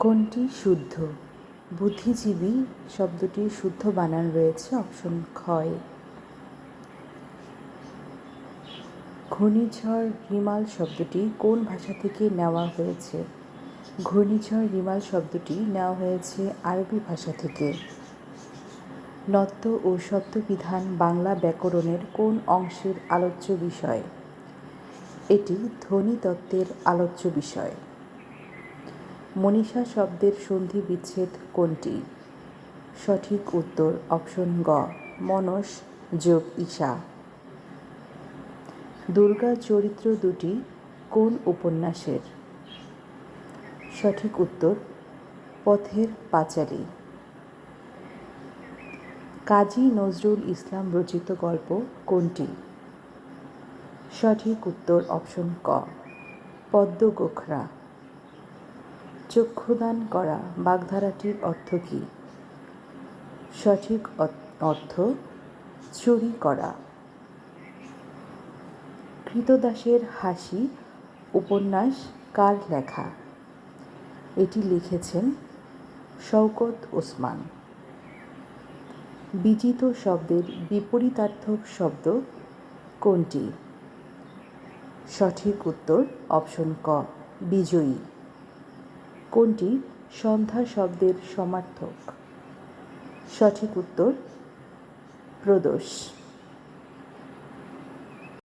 কোনটি শুদ্ধ? বুদ্ধিজীবী শব্দটির শুদ্ধ বানান রয়েছে অপশন ক্ষয়। ঘূর্ণিঝড় রিমাল শব্দটি কোন ভাষা থেকে নেওয়া হয়েছে? ঘূর্ণিঝড় রিমাল শব্দটি নেওয়া হয়েছে আরবি ভাষা থেকে। নত্ব ও সত্যবিধান বাংলা ব্যাকরণের কোন অংশের আলোচ্য বিষয়? এটি ধ্বনিতত্ত্বের আলোচ্য বিষয়। মনীষা শব্দের সন্ধি বিচ্ছেদ কোনটি? সঠিক উত্তর অপশন গ, মনস যোগ ঈশা। দুর্গা চরিত্র দুটি কোন উপন্যাসের? সঠিক উত্তর পথের পাঁচালী। কাজী নজরুল ইসলাম রচিত গল্প কোনটি? সঠিক উত্তর অপশন ক, পদ্ম গোখরা। চক্ষুদান করা বাগধারাটির অর্থ কী? সঠিক অর্থ চুরি করা। কৃতদাসের হাসি উপন্যাস কার লেখা? এটি লিখেছেন শওকত ওসমান। বিজিত শব্দের বিপরীতার্থক শব্দ কোনটি? সঠিক উত্তর অপশন ক, বিজয়ী। কোনটি সন্ধ্যা শব্দের সমার্থক? সঠিক উত্তর প্রদোষ।